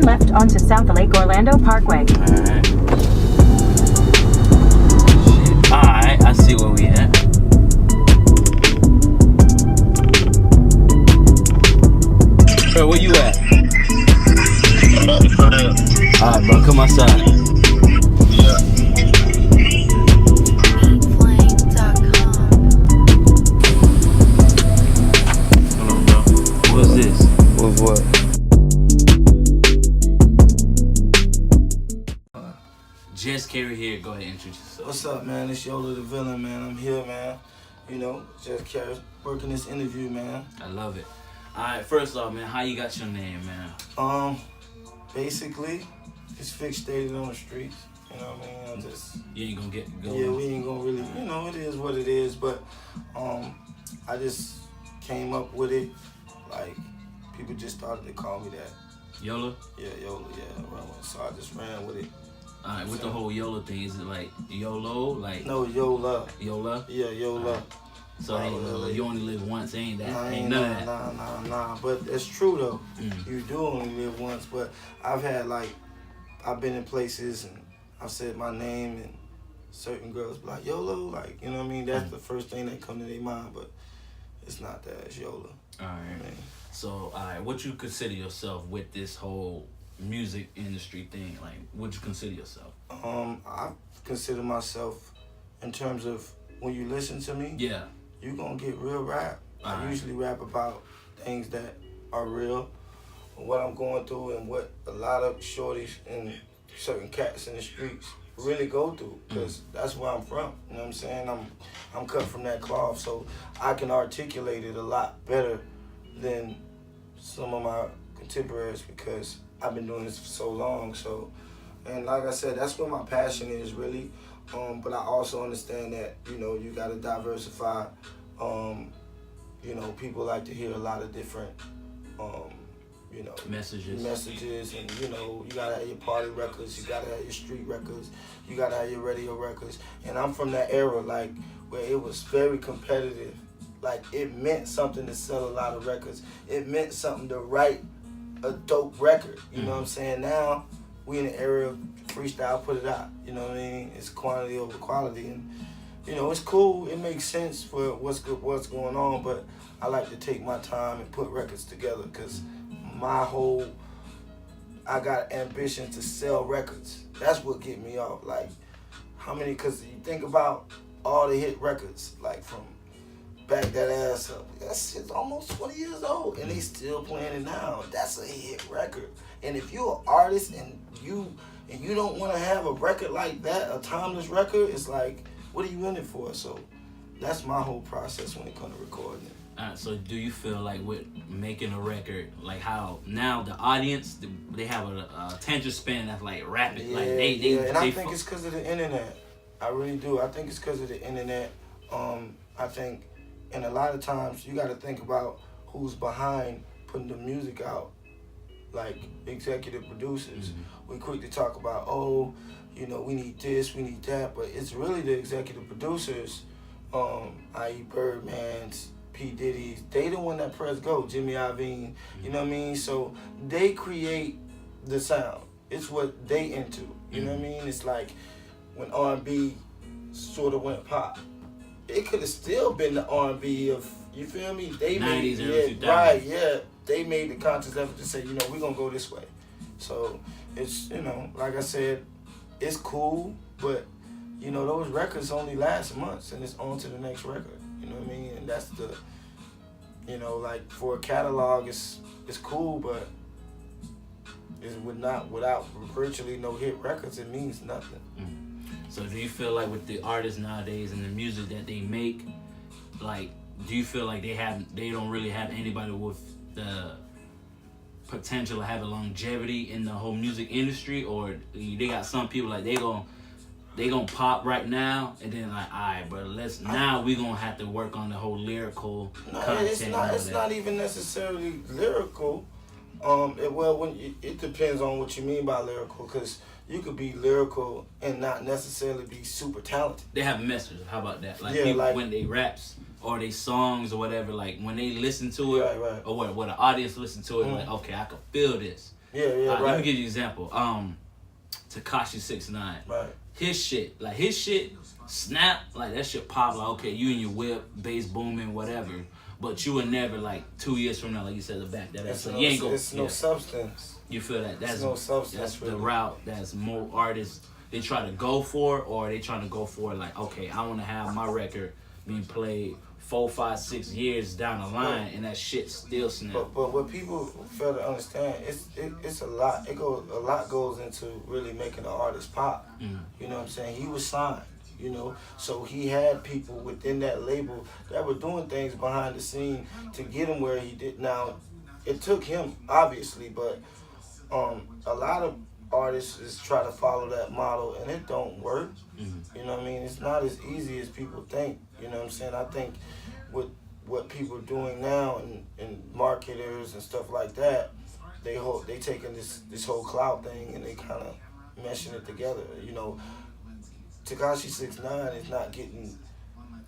left onto South Lake Orlando Parkway. Alright. Alright, I see where we at. Bro, where you at? Alright, bro, come outside. Hold on, bro. What's this? With what? Just Kerry here. Go ahead and introduce yourself. What's up, man? It's Yola The Villain, man. I'm here, man. You know, just Kerry working this interview, man. I love it. Alright, first off, man, how you got your name, man? Basically, it's fixated on the streets. You know what I mean? You ain't gonna get going. Yeah, we ain't gonna really, you know, it is what it is, but I just came up with it. Like, people just started to call me that. Yola? Yeah, Yola, yeah. So I just ran with it. Alright, with the whole Yola thing, is it like YOLO? Like No, Yola. Yola? Yeah, Yola. So you only live once, ain't that? Nah, ain't none of that. Nah. But it's true though. You do only live once. But I've been in places and I've said my name and certain girls be like YOLO, like, you know what I mean? That's the first thing that come to their mind, but it's not that. It's Yola. Alright. So, what you consider yourself with this whole music industry thing? Like, what you consider yourself? I consider myself, in terms of when you listen to me, Yeah. you gonna get real rap. I usually rap about things that are real, what I'm going through and what a lot of shorties and certain cats in the streets really go through, because that's where I'm from. You know what I'm saying? I'm cut from that cloth, so I can articulate it a lot better than some of my contemporaries, because I've been doing this for so long. So, and like I said, that's where my passion is really. But I also understand that, you know, you got to diversify. You know, people like to hear a lot of different, you know, messages, and, you know, you got to have your party records, you got to have your street records, you got to have your radio records. And I'm from that era, like, where it was very competitive. Like, it meant something to sell a lot of records. It meant something to write a dope record. You know what I'm saying? Now, we in the era of freestyle, put it out. You know what I mean? It's quantity over quality, and you know, it's cool. It makes sense for what's going on, but I like to take my time and put records together, because I got ambition to sell records. That's what get me off. Like, how many? Because you think about all the hit records, like from Back That Ass Up. That shit's almost 20 years old, and they still playing it now. That's a hit record. And if you're an artist and you don't want to have a record like that, a timeless record, it's like, what are you in it for? So that's my whole process when it comes to recording it. So do you feel like with making a record, like how now the audience, they have an attention span that's like rapid? Yeah, like and I think it's because of the internet. I really do. I think it's because of the internet. I think, and a lot of times you got to think about who's behind putting the music out. Like executive producers, we quick to talk about, oh, you know, we need this, we need that, but it's really the executive producers, i.e. Birdman's, P. Diddy's, they the one that press go, Jimmy Iovine, you know what I mean? So they create the sound. It's what they into, you know what I mean? It's like when R&B sort of went pop. It could have still been the R&B of, you feel me? They 90s, made, yeah, right, yeah. They made the conscious effort to say, you know, we're going to go this way. So it's, you know, like I said, it's cool, but, you know, those records only last months and it's on to the next record. You know what I mean? And that's the, you know, like for a catalog, it's cool, but it's without virtually no hit records, it means nothing. So do you feel like with the artists nowadays and the music that they make, like, do you feel like they don't really have anybody with the potential to have a longevity in the whole music industry, or they got some people like they gonna pop right now and then like, all right, but now we gonna have to work on the whole lyrical content. It's not even necessarily lyrical. It depends on what you mean by lyrical, because you could be lyrical and not necessarily be super talented. They have a message. How about that? Like, yeah, people, like when they raps or they songs or whatever, like when they listen to it, right. or what the audience listen to it, like, okay, I can feel this. Yeah, Let right. me give you an example. Tekashi 6ix9ine. Right. His shit, snap, like that shit pop. Like, okay, you and your whip, bass booming, whatever. But you would never, like, 2 years from now, like you said, to back that up. So you ain't gonna. It's no substance. You feel that? That's no substance. That's really. the route that's more artists they try to go for, or they trying to go for like, okay, I want to have my record being played 4, 5, 6 years down the line, and that shit still snap. But what people fail to understand, it's a lot. A lot goes into really making an artist pop. You know what I'm saying? He was signed. You know, so he had people within that label that were doing things behind the scene to get him where he did. Now, it took him obviously, but a lot of artists is try to follow that model and it don't work. You know what I mean? It's not as easy as people think. You know what I'm saying? I think with what people are doing now and marketers and stuff like that, they taking this whole clout thing and they kind of meshing it together. You know, Tekashi 6ix9ine is not getting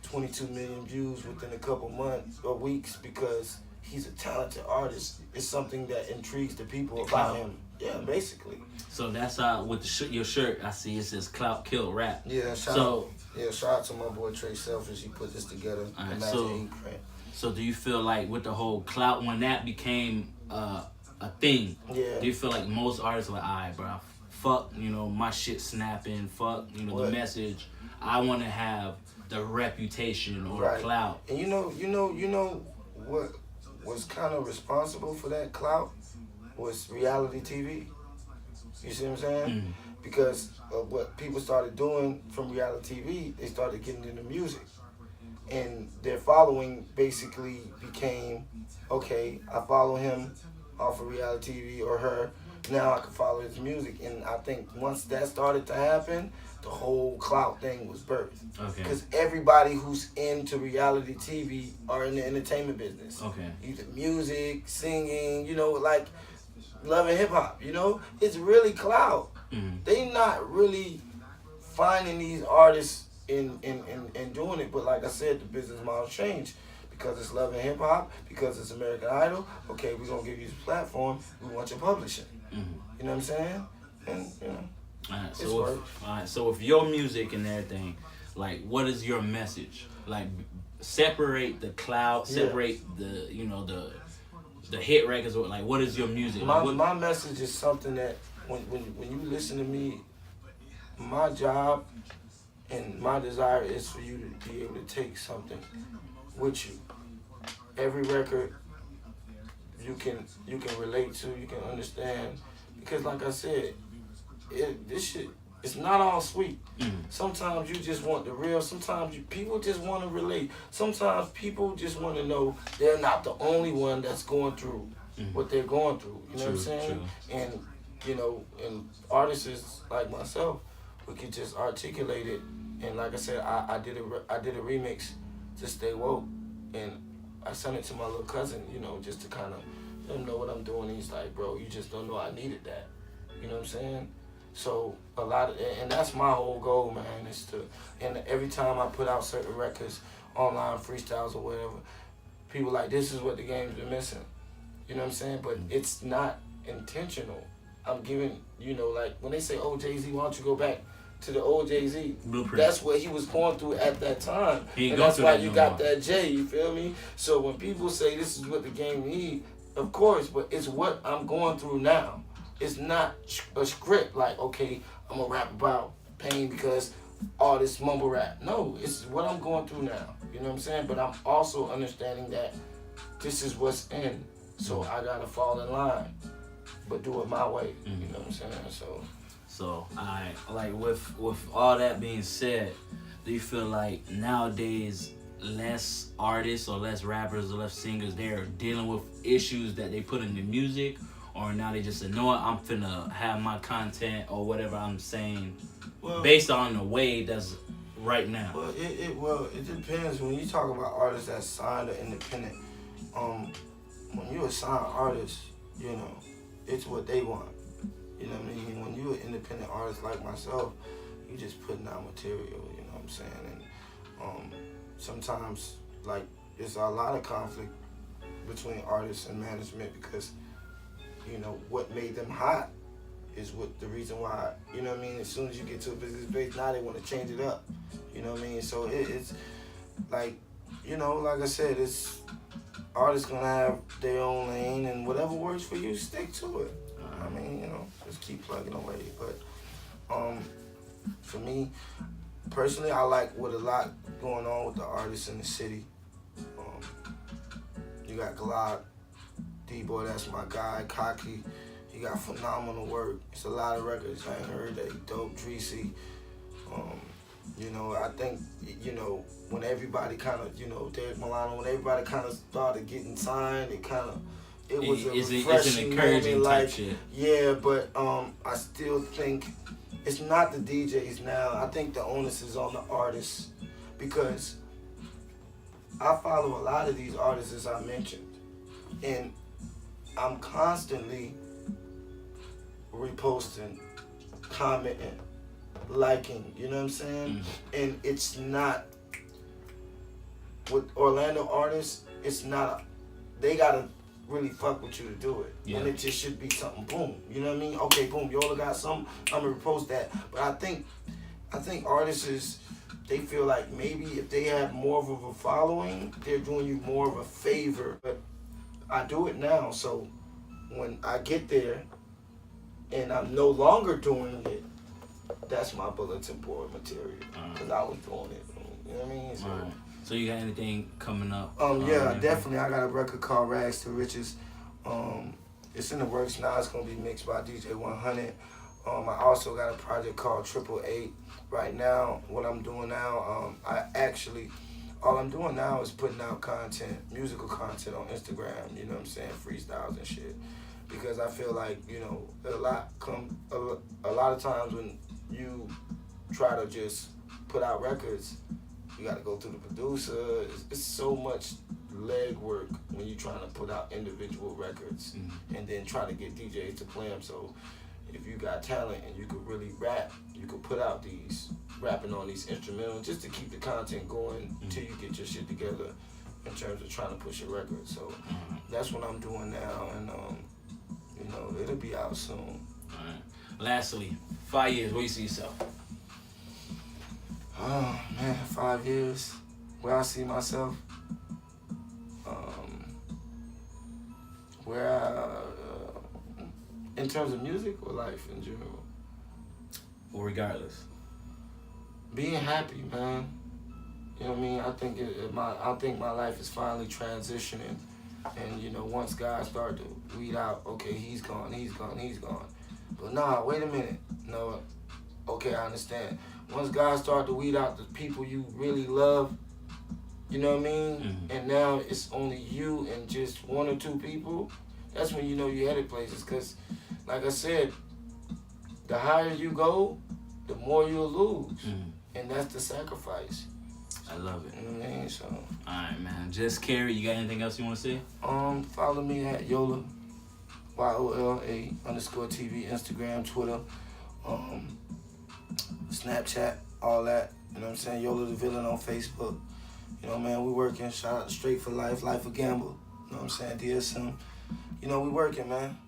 22 million views within a couple months or weeks because he's a talented artist. It's something that intrigues the people about him. Yeah, basically. So that's how with your shirt, I see it says "Clout Kill Rap." Yeah. Shout out to my boy Trey Selfish. He put this together. Right, so do you feel like with the whole clout, when that became a thing, do you feel like most artists are like, all right, bro, fuck, you know, my shit snapping, fuck, you know, the message. I want to have the reputation or clout. And you know what was kind of responsible for that clout was reality TV. You see what I'm saying? Because of what people started doing from reality TV, they started getting into music. And their following basically became, okay, I follow him off of reality TV or her, now I can follow his music. And I think once that started to happen, the whole clout thing was birthed. Because everybody who's into reality TV are in the entertainment business. Either music, singing, you know, like Love and HipHop, you know? It's really clout. They not really finding these artists in doing it. But like I said, the business model changed. Because it's Love and HipHop, because it's American Idol, okay, we're going to give you this platform, we want your publishing. You know what I'm saying? And, you know, so with your music and everything, like, what is your message? Like, separate the clout, separate the, you know, the hit records, or like, what is your music? My message is something that when you listen to me, my job and my desire is for you to be able to take something with you. Every record you can relate to, you can understand, because like I said, this shit, it's not all sweet. Sometimes you just want the real. Sometimes people just want to relate. Sometimes people just want to know they're not the only one that's going through what they're going through. You know what I'm saying? And you know, and artists like myself, we could just articulate it. And like I said, I did a remix to Stay Woke, and I sent it to my little cousin, you know, just to kind of let him know what I'm doing. He's like, bro, you just don't know I needed that. You know what I'm saying? So and that's my whole goal, man, is to, and every time I put out certain records, online freestyles or whatever, people like, this is what the game's been missing. You know what I'm saying? But it's not intentional. I'm giving, you know, like when they say, oh, Jay-Z, why don't you go back to the old Jay-Z? Blueprint. That's what he was going through at that time. And that's why you got that J, you feel me? So when people say this is what the game needs, of course, but it's what I'm going through now. It's not a script like, okay, I'm going to rap about pain because all this mumble rap. No, it's what I'm going through now. You know what I'm saying? But I'm also understanding that this is what's in. So I got to fall in line, but do it my way. You know what I'm saying? So like with all that being said, do you feel like nowadays less artists or less rappers or less singers, they're dealing with issues that they put in the music, or now they just say, no, I'm finna have my content or whatever I'm saying based on the way that's right now? Well, it depends. When you talk about artists that's signed or independent, when you're a signed artist, you know, it's what they want. You know what I mean? When you're an independent artist like myself, you just putting out material, you know what I'm saying? And sometimes, like, there's a lot of conflict between artists and management because you know, what made them hot is what the reason why, you know what I mean? As soon as you get to a business base, now they want to change it up. You know what I mean? So it's like, you know, like I said, it's artists gonna have their own lane, and whatever works for you, stick to it. I mean, you know, just keep plugging away. But for me, personally, I like with a lot going on with the artists in the city. You got Clout, D-Boy, that's my guy, Cocky. He got phenomenal work. It's a lot of records I ain't heard that he dope, Dreesy. You know, I think, you know, when everybody kind of, you know, Derek Milano, when everybody kind of started getting signed, it was a refreshing an encouraging moment, like, shit. yeah, but I still think it's not the DJs now. I think the onus is on the artists, because I follow a lot of these artists, as I mentioned, and I'm constantly reposting, commenting, liking, you know what I'm saying? And it's not, with Orlando artists, it's not, they gotta really fuck with you to do it. Yeah. And it just should be something, boom, you know what I mean? Okay, boom, Yola got something, I'm gonna repost that. But I think artists they feel like maybe if they have more of a following, they're doing you more of a favor. But I do it now, so when I get there and I'm no longer doing it, that's my bulletin board material, because I was doing it. You know what I mean? So, so you got anything coming up? Yeah, definitely. I got a record called Rags to Riches. It's in the works now. It's going to be mixed by DJ 100. I also got a project called 888. Right now, what I'm doing now, all I'm doing now is putting out content, musical content on Instagram, you know what I'm saying, freestyles and shit. Because I feel like, you know, a lot of times when you try to just put out records, you got to go through the producer. It's so much legwork when you're trying to put out individual records and then try to get DJs to play them. So if you got talent and you could really rap, you could put out rapping on these instrumentals just to keep the content going until you get your shit together in terms of trying to push a record. So that's what I'm doing now, and you know, it'll be out soon. All right. Lastly, 5 years, where you see yourself? Oh man, 5 years, where I see myself, in terms of music or life in general? Well, regardless. Being happy, man. You know what I mean? I think my life is finally transitioning, and you know, once God started to weed out, okay, he's gone. But nah, wait a minute. No, okay, I understand. Once God started to weed out the people you really love, you know what I mean? And now it's only you and just one or two people, that's when you know you're headed places. Because, like I said, the higher you go, the more you'll lose. And that's the sacrifice. I love it. You know what I mean? So. Alright, man. Just Kerry, you got anything else you want to say? Follow me at Yola, YOLA_TV, Instagram, Twitter, Snapchat, all that. You know what I'm saying? Yola The Villain on Facebook. You know, man, we working. Shout out to Straight for Life, Life a Gamble. You know what I'm saying? DSM. You know, we working, man.